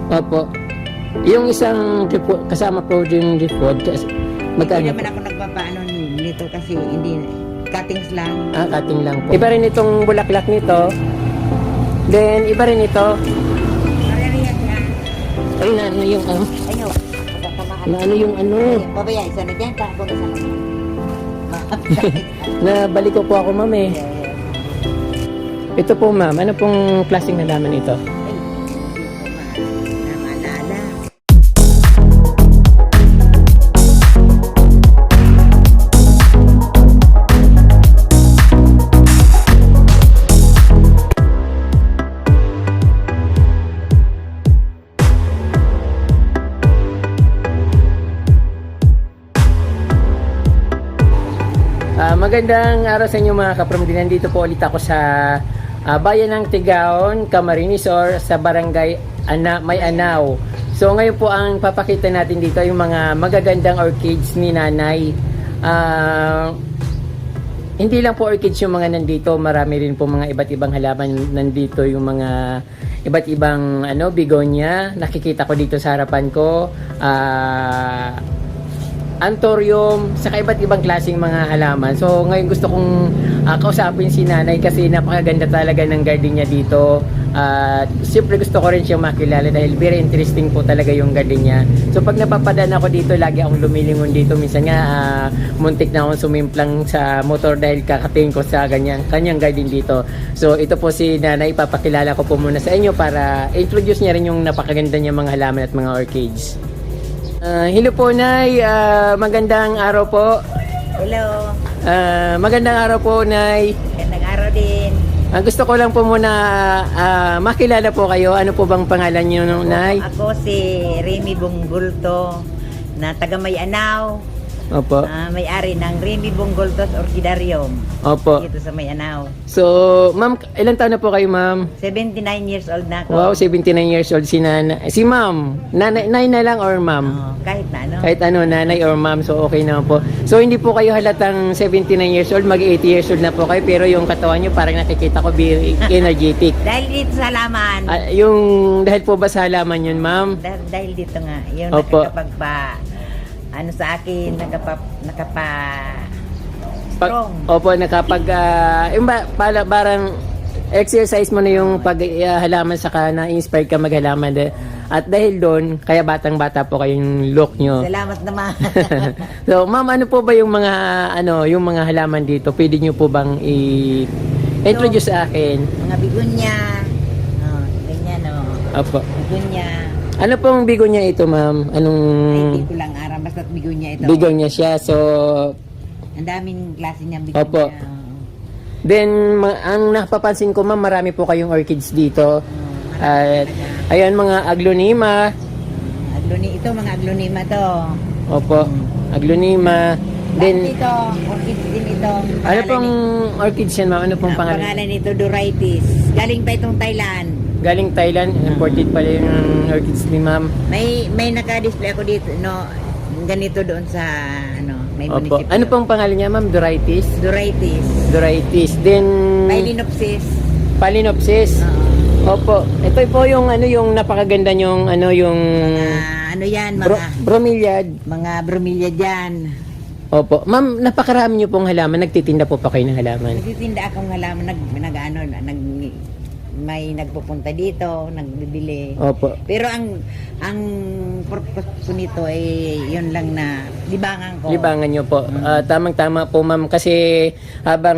Opo. Yung isang kasama po yung report, Hindi magkano? naman ako nagpapaano nito kasi hindi, cuttings lang. Ah, cutting lang po. Iba rin itong bulaklak nito. Then, iba rin ito. Maririyan yan. Ay, na ano yung ano? Ano? Magkakamahan. Na ano yung ano? Babaya, isa na dyan. Tapos isa na dyan. Nabalik ko po ako, ma'am eh. Ito po, ma'am. Ano pong klaseng halaman ito? Maalala. Magandang araw sa inyo mga kapramdi. Nandito po ulit ako sa bayan ng Tigaon, Camarines Sur, sa barangay May Anaw. So ngayon po ang papakita natin dito yung mga magagandang orchids ni Nanay. Hindi lang po orchids yung mga nandito, marami rin po mga iba't ibang halaman nandito, yung mga iba't ibang begonia. Nakikita ko dito sa harapan ko. Anthurium, saka iba't ibang klaseng mga halaman. So ngayon gusto kong kausapin si Nanay kasi napakaganda talaga ng garden niya dito. Siyempre gusto ko rin siyang makilala dahil very interesting po talaga yung garden niya. So pag napapadaan ako dito, lagi akong lumilingon dito. Minsan nga muntik na akong sumimplang sa motor dahil kakatingin ko sa kanyang garden dito. So ito po si Nanay, papakilala ko po muna sa inyo para introduce niya rin yung napakaganda niya mga halaman at mga orchids. Hello po, Nay. Magandang araw po. Hello. Magandang araw po, Nay. Magandang araw din. Gusto ko lang po muna makilala po kayo. Ano po bang pangalan niyo, Nay? Ako si Remy Bonggulto na taga May Anaw. Opo. May-ari ng Remy Bonggulto's Orchidarium. Opo. Dito sa May Anaw. So, ma'am, ilang taon na po kayo, ma'am? 79 years old na ako. Wow, 79 years old si Nanay. Si ma'am, nanay na lang or ma'am? Kahit na ano. Kahit ano, nanay or ma'am, so okay naman po. So, hindi po kayo halatang 79 years old, mag-80 years old na po kayo, pero yung katawan nyo parang nakikita ko very energetic. Dahil dito sa halaman. Yung dahil po ba sa halaman yun, ma'am? Dahil dito nga. Yung Opo. sa akin, strong. Opo, nakapag parang exercise mo na yung paghalaman saka na-inspire ka maghalaman. At dahil doon, kaya batang-bata po kayong look nyo. Salamat naman. So, ma'am, ano po ba yung mga halaman dito? Pwede nyo po bang i-introduce sa akin? Mga bigunya. Ganyan, Opo. Bigunya. Ano pong bigonya ito, ma'am? Anong Ay, hindi ko lang aram. Basta't bigunya ito. bigonya siya? So, Ang daming klase niyang bigunya. Opo. Then, ang napapansin ko, ma'am, marami po kayong orchids dito. At, ayan, mga aglonema. Mga aglonema to. Opo, aglonema. Then, Then, ito, orchids din ito. ano pong orchids yan, ma'am? Ano pong Ang pangalan? pangalan nito, Doritis. Galing pa itong Thailand. Galing Thailand. Imported pala yung orchids ni ma'am. May naka-display ako dito, ganito doon sa, may Opo. munisipyo. Ano pong pangalan niya, ma'am? Doritis? Doritis. Doritis. Then, Phalaenopsis. Phalaenopsis. Opo. Ito po yung yung napakaganda yung yung Yan, bromeliad. mga bromeliad yan. Opo. Ma'am, napakarami niyo pong halaman. Nagtitinda po pa kayo ng halaman. Nagtitinda akong halaman, may nagpupunta dito, nagbibili. Opo. Pero ang purpose ko nito ay yun lang na libangan ko. Libangan nyo po. Tamang-tama po, ma'am. Kasi habang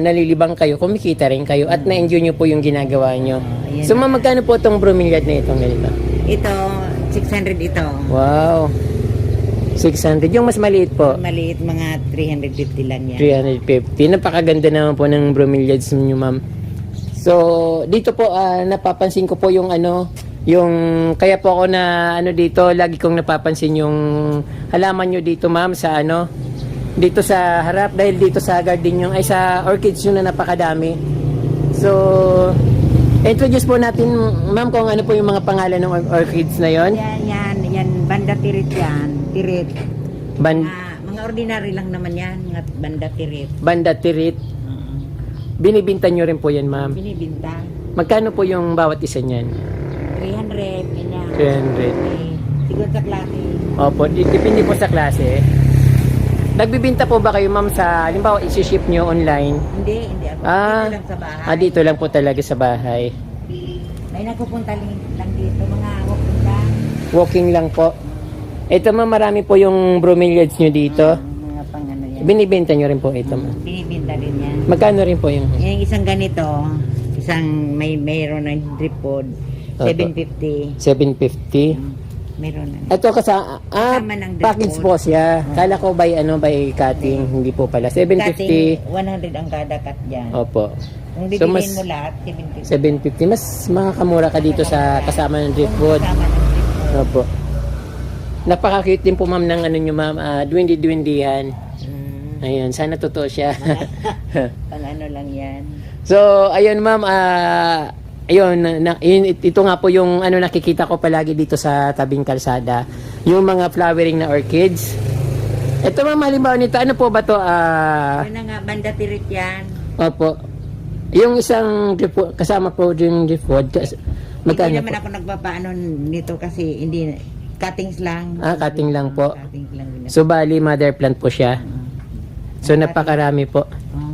nalilibang kayo, kumikita rin kayo at na-enjoy nyo po yung ginagawa nyo. Ayan. So, ma'am, magkano po itong bromeliad na itong ganito? Ito, 600 ito. Wow. 600. Yung mas maliit po. Maliit, mga 350 lang yan. 350. Napakaganda naman po ng bromeliads nyo, ma'am. So, dito po, napapansin ko po yung yung, kaya po ako na dito, lagi kong napapansin yung halaman nyo dito, ma'am, sa dito sa harap, dahil dito sa garden yung, ay sa orchids nyo na napakadami. So, introduce po natin, ma'am, kung ano po yung mga pangalan ng orchids na yon. Yan, banda tirit yan. Tirit. Mga ordinary lang naman yan, mga banda tirit. Banda tirit. Binibinta nyo rin po yan, ma'am. Binibinta. Magkano po yung bawat isa niyan? 300, ganyan. 300. Siguro sa klase. Opo, depende po sa klase. Nagbibinta po ba kayo, ma'am, sa, halimbawa, isi-ship nyo online? Hindi ako. Ah, Dito lang sa bahay. dito lang po talaga sa bahay. May nagpupunta lang dito, mga pupunta. Walking lang po. Ito, ma'am, marami po yung bromeliads nyo dito. Mga pang ano yan. Binibenta nyo rin po ito, ma'am. Binibinta rin yan. Magkano rin po yung Yung isang ganito, mayroon ng drip pod, Opo. 750. 750? Meron na. Ito Kasama ng package po siya. Kala ko by cutting, hindi po pala. 750. Cutting, 100 ang kada cut dyan. Opo. Kung So, bibilhin mas- mo lahat, 750. 750. Mas makakamura ka dito sa kasama ng driftwood. Kasama ng drip pod. Opo. Napaka-cute din po, ma'am, ng ano nyo, ma'am. Dwindi-dwindihan. Ayun, sana totoo siya. Pang ano lang yan. So, ayun, ma'am, ayun, ito nga po yung ano nakikita ko palagi dito sa tabing kalsada. Yung mga flowering na orchids. Ito, ma'am, halimbawa nito, ano po ba to? Yun na nga, banda tirit yan. Opo. Yung isang driftwood, kasama po yung driftwood. Hindi Magkano naman po? ako nagpapaano nito kasi hindi, cuttings lang. Cutting lang po. Cuttings lang din. So, bali, mother plant po siya. So, napakarami po.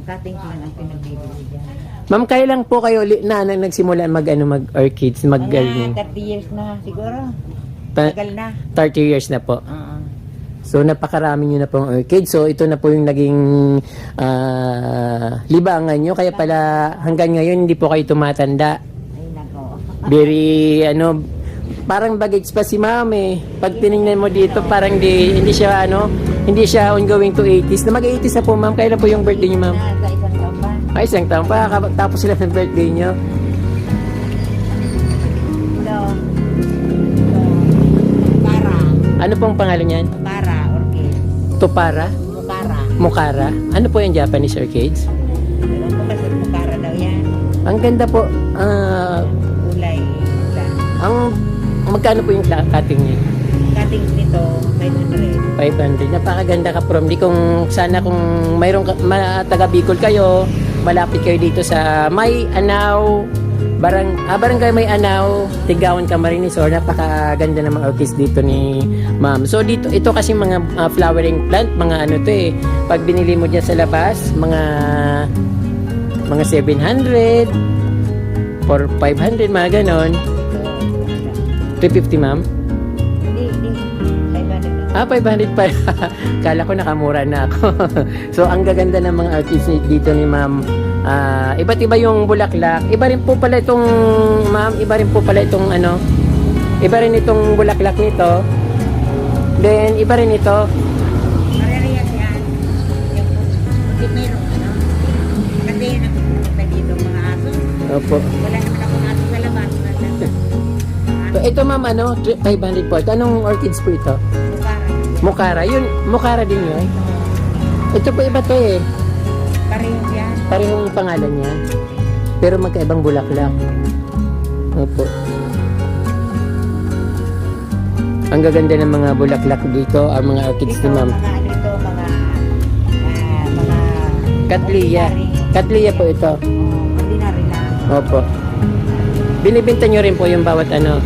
Cuttings lang ang pinagbibili dyan. Ma'am, kailan po kayo na nagsimula mag-orchids, mag-gardening? Mga 30 years na siguro. Ta- Tagal na. 30 years na po. Oo. So, napakarami nyo na pong orchid. So, ito na po yung naging libangan nyo. Kaya pala, hanggang ngayon, hindi po kayo tumatanda. Ay, nako. Very, parang bagets pa si ma'am eh. Pag tinignan mo dito, parang hindi siya, hindi siya ongoing to 80s. Na mag-80s na po, ma'am. Kailan po yung birthday nyo, ma'am? Sa isang taon ba? Ay, isang taon pa. Tapos sila ng birthday nyo. Hello. Para. Ano pong pangalan yan? Para, orchid. Topara? Mukara. Mukara? Ano po yung Japanese orchids? Ewan ko kasi mukara daw yan. Ang ganda po. Kulay. Magkano po yung cutting niya? Cuttings nito, 500. 500. Napakaganda ka from. Di kung sana kung mayroong taga Bicol kayo, malapit kayo dito sa May Anaw, Barangay May Anaw, Tigaon, Camarines Sur. Napakaganda ng mga orchids dito ni ma'am. So dito, ito kasi mga flowering plant, mga ano to eh. Pag binili mo dyan sa labas, mga 700 or 500, mga ganon. 350, ma'am? Hindi. 500 na. 500 pa. Kala ko nakamura na ako. So, ang gaganda ng mga orchids dito ni ma'am. Iba't iba yung bulaklak. Iba rin po pala itong, ma'am, iba rin itong bulaklak nito. Then, iba rin ito. Maririyan yan. Yung mayroon, Kasi nakupunta dito mga aso. Opo. Wala naman akong aso sa labas. So, ito ma'am, 500 po. Anong orchids po ito? Mukara. Mukara. Yun, mukara din yun. Ito po iba to eh. Pareho yan. Parehong pangalan niya. Pero magkaibang bulaklak. Opo. Ang gaganda ng mga bulaklak dito, ang mga orchids ni ma'am. Mga ano ito, mga Catleya. Catleya po ito. ordinary lang. Opo. Binibenta nyo rin po yung bawat ano.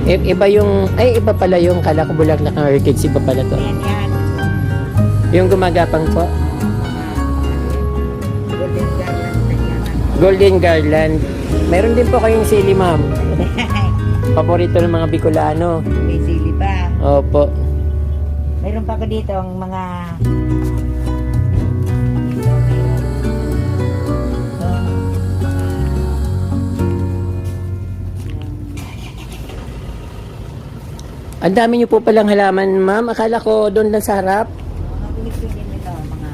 Iba iba pala yung kala ko bulaklak ng orchids. Iba pala to. Yan. Yung gumagapang po. Golden garland na yan. Golden garland. Meron din po kayong sili, ma'am. Paborito ng mga Bicolano. May sili pa. Opo. Mayroon pa ko dito ang mga Ang dami niyo po palang halaman, ma'am. Akala ko doon lang sa harap. mga tuwid-tuwid nito, mga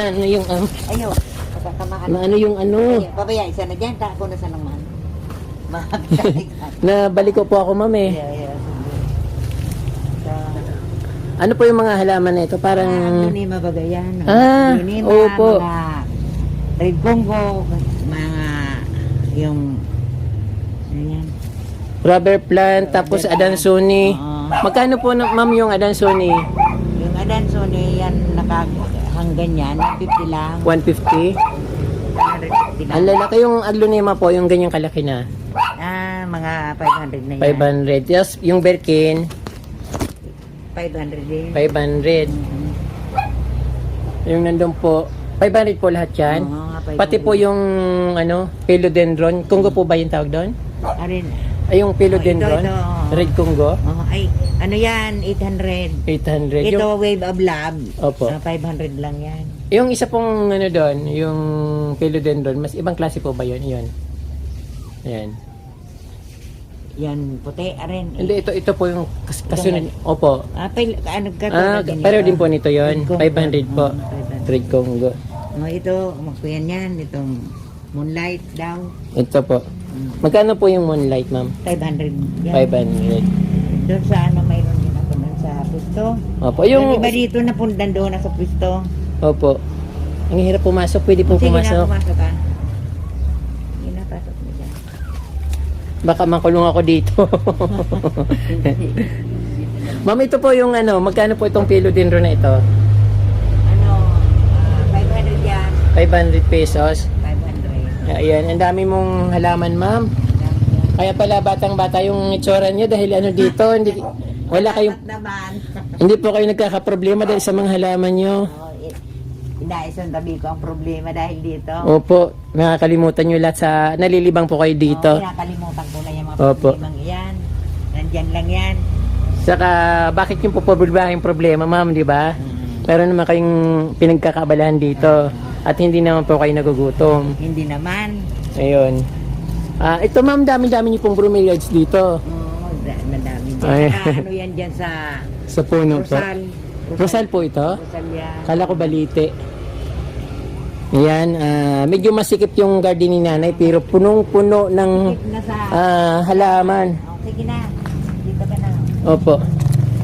Ano yung Ayaw, pagkakamaan. ano yung ano? Ayaw, babaya, isa na dyan, tako na sa naman. Nabalik ko po ako, ma'am eh. Yeah. So, Ano po yung mga halaman na ito? Parang Dunima Bagayan. Dunima, opo. mga Red Congo, mga yung ayan. Rubber plant, tapos Adansoni. Oo. Magkano po, ma'am, yung Adansoni? Yung Adansoni yan hanggang yan, 50 lang. 150? 100. sila. Ang lalaki yung aglonema po, yung ganyang kalaki na. Mga 500 na yan. 500. Yes, yung Birkin, 500 din. 500. Yung nandun po, 500 po lahat yan. Oo, nga, 500. Pati po yung philodendron. Congo po ba yung tawag doon? Arin. Ay, yung philodendron. Ito, ito. Red Congo. Ay, ano yan? 800. 800. Ito, Yung, Wave of Love. Opo. 500 lang yan. yung isa pong ano doon, yung philodendron, mas ibang klase po ba yun? Yun. Ayan. Yan, puti. Arin. Hindi, ito po yung kasunod. Opo. Pareho din po nito yon. 500 po. 500. Red Congo. Ito, magkuyan yan. Itong Moonlight daw. Ito po. Magkano po yung Moonlight, ma'am? 500 yan. 500. Doon sa mayroon din ako doon sa pwesto. Opo, yung... Iba dito na pundan doon sa pwesto. Opo. Ang hirap pumasok. Pwede po Sige na, pumasok. pumasok ka. Sige na, pasok mo dyan. Baka makulong ako dito. Ma'am, ito po yung magkano po itong philodendron na ito? 500 yan. 500 pesos. 500. Ayan, ang dami mong halaman, ma'am. Kaya pala batang-bata yung itsura niyo dahil dito, wala kayong, naman. hindi po kayo nagkakaproblema dahil sa mga halaman niyo. Inaisang tabi ko ang problema dahil dito. Opo, nakakalimutan niyo lahat sa, nalilibang po kayo dito. Kinakalimutan ko na yung mga Opo. problemang iyan. Nandyan lang yan. Saka, bakit yung yung problema, ma'am, di ba? Pero naman kayong pinagkakabalahan dito at hindi naman po kayo nagugutom. Hindi naman. Ayun. Ito ma'am, dami-dami niyo pong bromeliads dito. Nadami dyan. Ay. Ano yan dyan sa Sa puno po. Rosal. Rosal po ito? Rosal yan. Kala ko balite. Ayan, medyo masikip yung garden ni nanay pero punong-puno ng Na sa... halaman. Sige na. Dito ka na. Opo.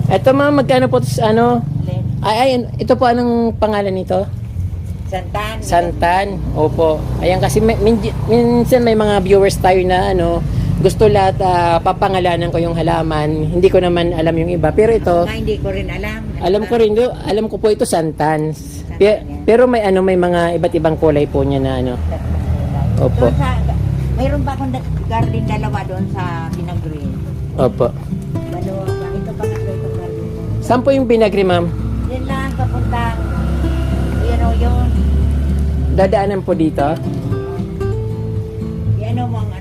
Ito ma'am, magkano po Alin? ito po anong pangalan nito? Santan. Santan. Opo. Ayan kasi minsan may mga viewers tayo na gusto lahat papangalanan ko yung halaman. Hindi ko naman alam yung iba. Pero ito, Hindi ko rin alam. alam ko po ito santan. Pero may may mga iba't ibang kulay po niya na Opo. Doon mayroon pa akong garden dalawa doon sa Pinagreen. Opo. Dalawa pa. Ito pa nga ito garden. Saan po yung binagri, ma'am? Yan lang papuntang yun. Dadaanan po dito? Yan mo ang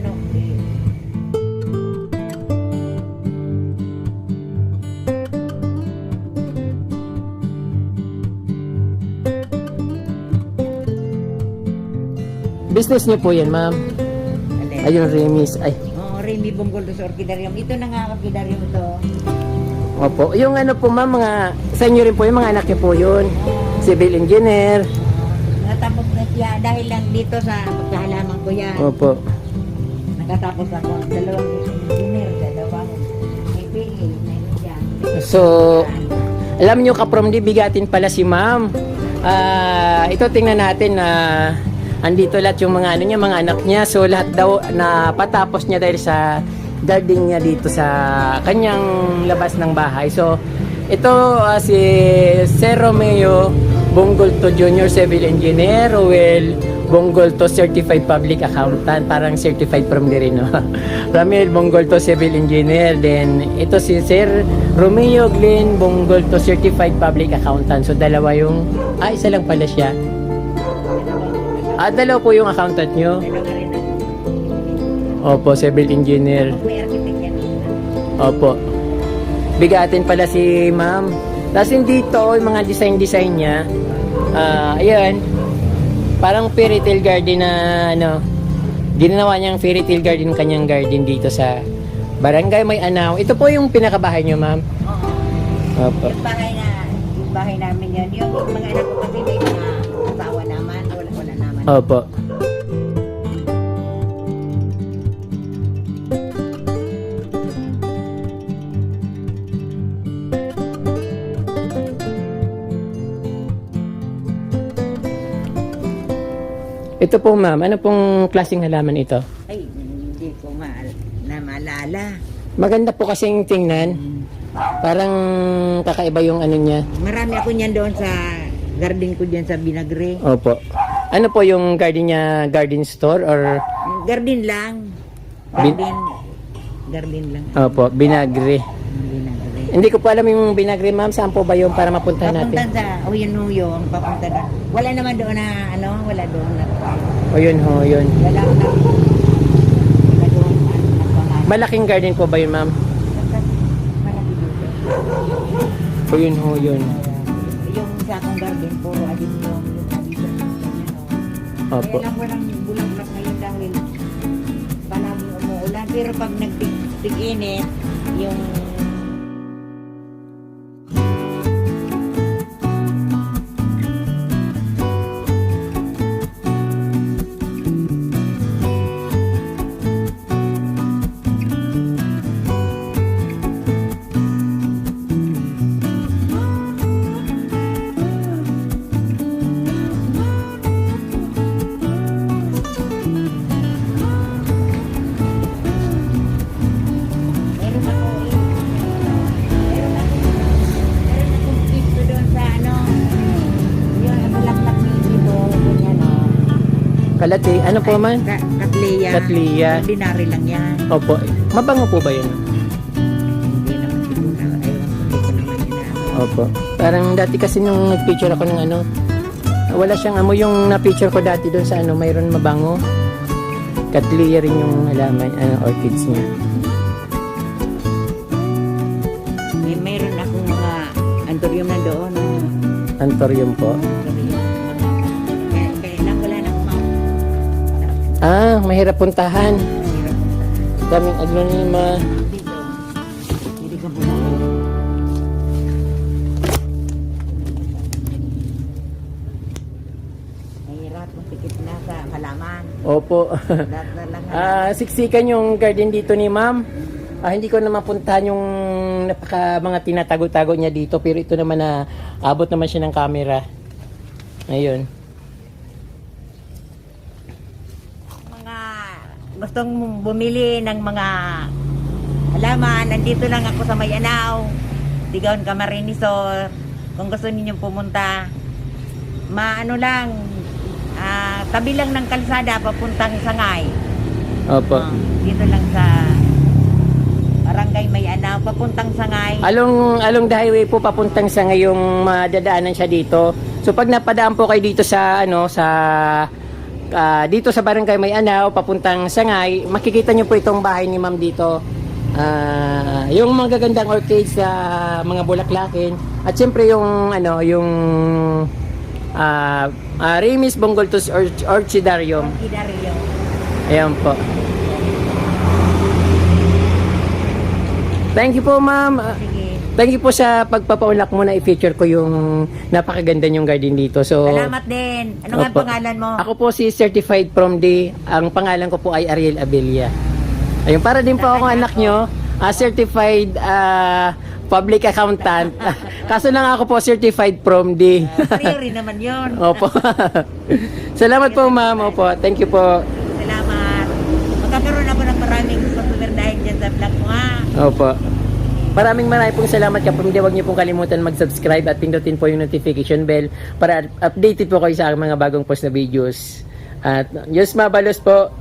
Business niyo po yan, ma'am. Ayun, Remis. Ay, Remy Bonggol sa Orchidarium. Ito na nga Orchidarium ito. opo. Yung po, ma'am, sa inyo rin po, yung mga anak niyo po yun. Civil engineer. Natapos na siya dahil lang dito sa pagkahalaman ko yan. Opo. Nakatapos ako. Dalawang engineer, dalawang civil, meron yan. So, alam niyo ka-from di bigatin pala si ma'am. Ito tingnan natin na andito lahat yung mga niya, mga anak niya. So, lahat daw na patapos niya dahil sa garden niya dito sa kanyang labas ng bahay. So, ito si Sir Romeo Bongolto Jr. Civil Engineer, Ruel Bongolto Certified Public Accountant, parang certified from the rin, no? Ramil Bongolto Civil Engineer. Then, ito si Sir Romeo Glenn Bongolto Certified Public Accountant. So, dalawa yung, isa lang pala siya. Dalawa po yung accountant nyo. Dalawa rin Opo, civil engineer. may architect yan. Opo. Bigatin pala si ma'am. Tapos dito, yung mga design niya, ayan, parang fairy tale garden na, ginawa niyang fairy tale garden kanyang garden dito sa Barangay May Anaw. Ito po yung pinakabahay niyo, ma'am? Oo. Opo. Yung bahay namin yan. Yung mga anak ko kasi may mga asawa naman. Wala naman. Opo. Ito po, ma'am, ano pong klaseng halaman ito? Ay, hindi ko maalala. Maganda po kasing tingnan. Parang kakaiba yung niya. Marami ako niyan doon sa garden ko diyan sa Binagre. Opo. Ano po yung garden niya, garden store or Garden lang. Bin- Garden lang. opo, binagre? Binagre. Hindi ko po alam yung binagre, ma'am. Saan po ba yun para mapuntahan Papunta natin? sa, yun, papunta na. Wala naman doon na, wala doon na. O yun ho, yun. Wala doon, nagpamahal. Malaking garden po ba yun, ma'am? Malaki dito. O yun ho, yun. Yung sa akong garden, puro adin yung addition. Opo. Kaya lang walang bulaklak ngayon dahil palaging umuulan. Pero pag nagtig-init, yung meron akong gusto doon sa yung bulaklak ni Ibo, ganyan Kalati, ano po man? Katleya. Katleya. Ordinary lang yan. Opo. Mabango po ba yun? Hindi naman siguro. Ewan ko, hindi ko naman inaano. Opo. Parang dati kasi nung nag-picture ako ng wala siyang amoy yung na-picture ko dati doon sa mayroon mabango. Katleya rin yung halaman, orchids niya. Meron akong mga anthurium na doon. Anthurium po. Kaya lang wala na akong Mahirap puntahan. Daming aglonema. dito. Hindi ka muna. Mahirap kung tikit na sa halaman. Opo. Lahat na lang. Siksikan yung garden dito ni ma'am. Hindi ko na mapuntahan yung mga tinatago-tago niya dito, pero ito naman abot naman siya ng camera. Ayun. Mga gustong bumili ng mga halaman, nandito lang ako sa Mayanaw, Digaon Camarinesor. Kung gusto ninyong pumunta, lang, tabi lang ng kalsada papuntang Sangay. Opo. Dito lang sa Barangay Mayanaw, papuntang Sangay. Along the highway po papuntang sa ngayong madadaanan siya dito. So pag napadaan po kayo dito sa dito sa Barangay Mayanaw papuntang Sangay, makikita niyo po itong bahay ni Ma'am dito. Yung mga gagandang orchids sa mga bulaklakin at siyempre yung Remis Bongoltus Orchidarium. Orchidario. Ayan po. Thank you po, ma'am. Sige. Thank you po sa pagpapaunlak mo na i-feature ko yung napakaganda yung garden dito. So, Salamat din. Ano nga Opo. pangalan mo? Ako po si Certified From D. Ang pangalan ko po ay Ariel Abilia. Ayun, para din po akong anak nyo, certified public accountant. Kaso lang ako po certified from D. Theory naman yun. Opo. Salamat po, ma'am. Opo. Thank you po. Salamat. Magkakaroon ako ng maraming customer dahil dyan sa vlog mo ha. Opo. Maraming pong salamat kapamilya. Huwag niyo pong kalimutan mag-subscribe at pindutin po yung notification bell para updated po kayo sa mga bagong post na videos. At Diyos mabalos po.